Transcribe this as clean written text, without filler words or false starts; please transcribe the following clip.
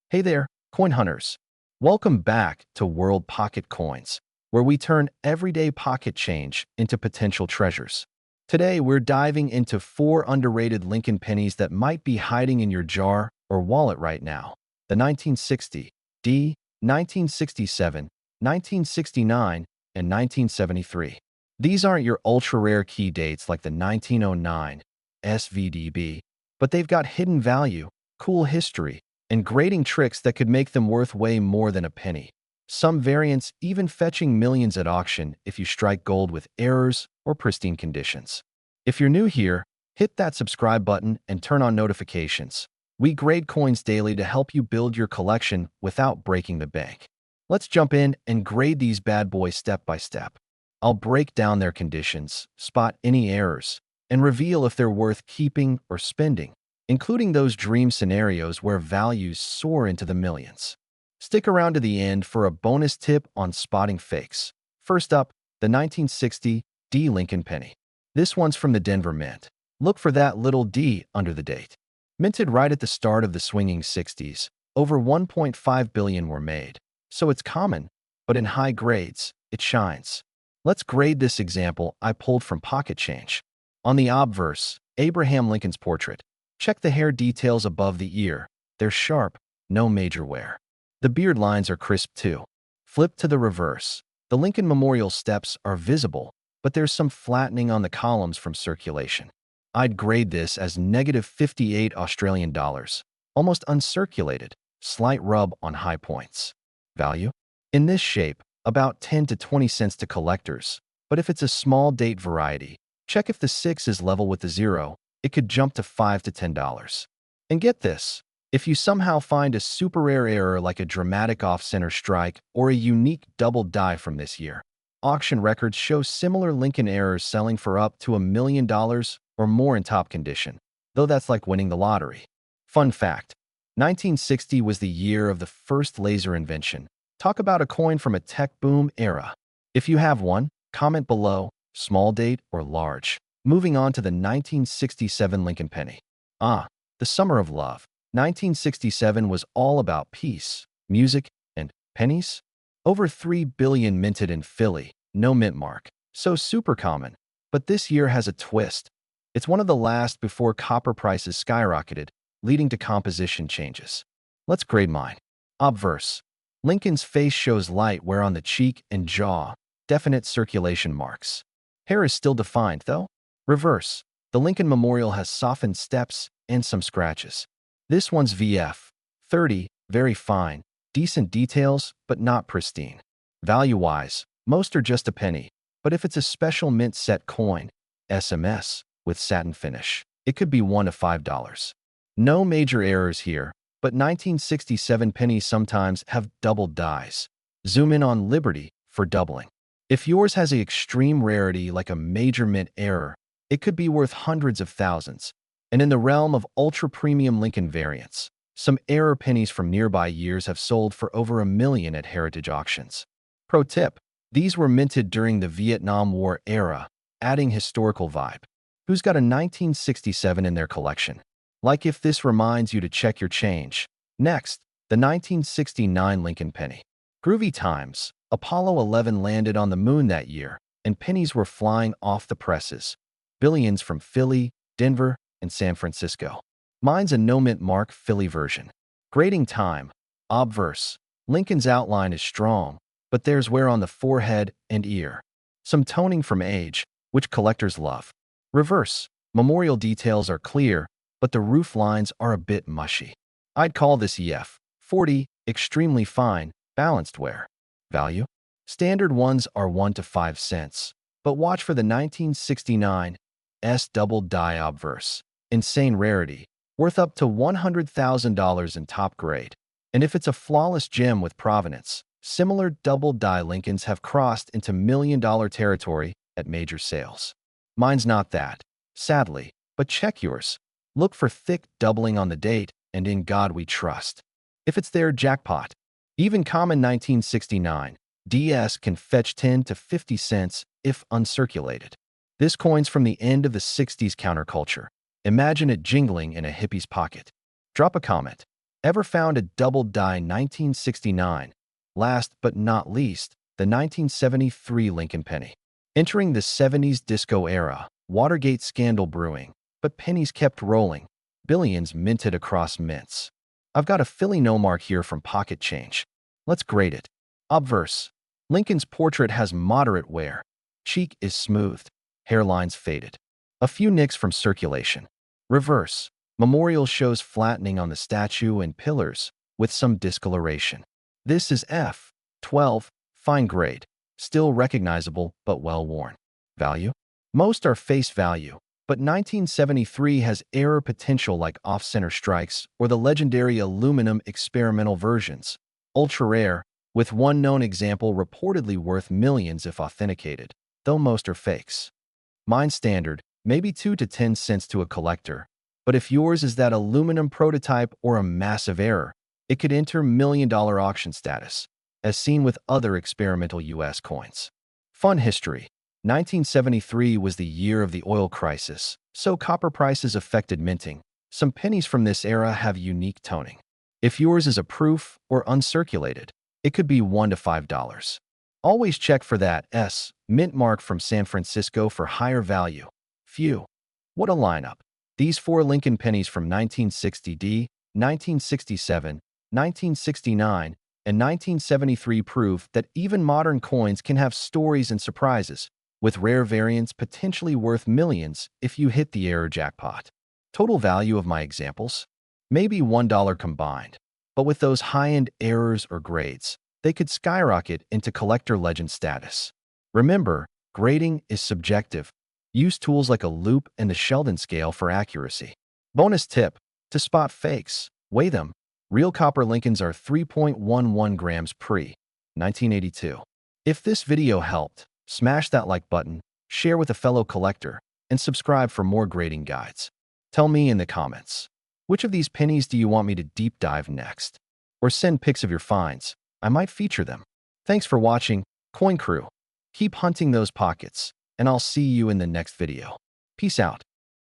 Hey there, coin hunters. Welcome back to World Pocket Coins, where we turn everyday pocket change into potential treasures. Today, we're diving into 4 underrated Lincoln pennies that might be hiding in your jar or wallet right now. The 1960, D, 1967, 1969, and 1973. These aren't your ultra-rare key dates like the 1909 SVDB, but they've got hidden value, cool history, and grading tricks that could make them worth way more than a penny. Some variants even fetching millions at auction if you strike gold with errors or pristine conditions. If you're new here, hit that subscribe button and turn on notifications. We grade coins daily to help you build your collection without breaking the bank. Let's jump in and grade these bad boys step by step. I'll break down their conditions, spot any errors, and reveal if they're worth keeping or spending, including those dream scenarios where values soar into the millions. Stick around to the end for a bonus tip on spotting fakes. First up, the 1960 D Lincoln penny. This one's from the Denver Mint. Look for that little D under the date. Minted right at the start of the swinging 60s, over 1.5 billion were made. So it's common, but in high grades, it shines. Let's grade this example I pulled from Pocket Change. On the obverse, Abraham Lincoln's portrait. Check the hair details above the ear. They're sharp, no major wear. The beard lines are crisp too. Flip to the reverse. The Lincoln Memorial steps are visible, but there's some flattening on the columns from circulation. I'd grade this as -58 Australian dollars, almost uncirculated, slight rub on high points. Value? In this shape, about 10 to 20 cents to collectors, but if it's a small date variety, check if the 6 is level with the 0. It could jump to $5 to $10. And get this, if you somehow find a super rare error like a dramatic off-center strike or a unique double die from this year, auction records show similar Lincoln errors selling for up to $1 million or more in top condition, though that's like winning the lottery. Fun fact, 1960 was the year of the first laser invention. Talk about a coin from a tech boom era. If you have one, comment below, small date or large. Moving on to the 1967 Lincoln penny. The Summer of Love. 1967 was all about peace, music, and pennies. Over 3 billion minted in Philly, no mint mark, so super common. But this year has a twist. It's one of the last before copper prices skyrocketed, leading to composition changes. Let's grade mine. Obverse. Lincoln's face shows light wear on the cheek and jaw, definite circulation marks. Hair is still defined, though. Reverse. The Lincoln Memorial has softened steps and some scratches. This one's VF 30, very fine, decent details, but not pristine. Value-wise, most are just a penny, but if it's a special mint set coin, SMS, with satin finish, it could be $1 to $5. No major errors here, but 1967 pennies sometimes have double dies. Zoom in on Liberty for doubling. If yours has an extreme rarity like a major mint error, it could be worth hundreds of thousands. And in the realm of ultra-premium Lincoln variants, some error pennies from nearby years have sold for over $1 million at heritage auctions. Pro tip, these were minted during the Vietnam War era, adding historical vibe. Who's got a 1967 in their collection? Like if this reminds you to check your change. Next, the 1969 Lincoln penny. Groovy times. Apollo 11 landed on the moon that year, and pennies were flying off the presses. Billions from Philly, Denver, and San Francisco. Mine's a no-mint mark Philly version. Grading time. Obverse. Lincoln's outline is strong, but there's wear on the forehead and ear. Some toning from age, which collectors love. Reverse. Memorial details are clear, but the roof lines are a bit mushy. I'd call this EF 40, extremely fine, balanced wear. Value? Standard ones are 1 to 5 cents, but watch for the 1969 S double die obverse. Insane rarity, worth up to $100,000 in top grade. And if it's a flawless gem with provenance, similar double die Lincolns have crossed into million-dollar territory at major sales. Mine's not that, sadly, but check yours. Look for thick doubling on the date, and in God we trust. If it's there, jackpot. Even common 1969 DS can fetch 10 to 50 cents if uncirculated. This coin's from the end of the 60s counterculture. Imagine it jingling in a hippie's pocket. Drop a comment. Ever found a double-die 1969? Last but not least, the 1973 Lincoln penny. Entering the 70s disco era, Watergate scandal brewing, but pennies kept rolling, billions minted across mints. I've got a Philly no mark here from Pocket Change. Let's grade it. Obverse. Lincoln's portrait has moderate wear. Cheek is smoothed, hairlines faded. A few nicks from circulation. Reverse. Memorial shows flattening on the statue and pillars, with some discoloration. This is F12, fine grade, still recognizable but well-worn. Value? Most are face value, but 1973 has error potential like off-center strikes or the legendary aluminum experimental versions. Ultra-rare, with one known example reportedly worth millions if authenticated, though most are fakes. Mine standard, maybe 2 to 10 cents to a collector, but if yours is that aluminum prototype or a massive error, it could enter million-dollar auction status, as seen with other experimental U.S. coins. Fun history. 1973 was the year of the oil crisis, so copper prices affected minting. Some pennies from this era have unique toning. If yours is a proof or uncirculated, it could be $1 to $5. Always check for that S mint mark from San Francisco for higher value. Phew. What a lineup. These 4 Lincoln pennies from 1960D, 1967, 1969, and 1973 prove that even modern coins can have stories and surprises, with rare variants potentially worth millions if you hit the error jackpot. Total value of my examples? Maybe $1 combined, but with those high-end errors or grades, they could skyrocket into collector legend status. Remember, grading is subjective. Use tools like a loop and the Sheldon scale for accuracy. Bonus tip: to spot fakes, weigh them. Real copper Lincolns are 3.11 grams pre-1982. If this video helped, smash that like button, share with a fellow collector, and subscribe for more grading guides. Tell me in the comments, which of these pennies do you want me to deep dive next? Or send pics of your finds. I might feature them. Thanks for watching, Coin Crew. Keep hunting those pockets, and I'll see you in the next video. Peace out.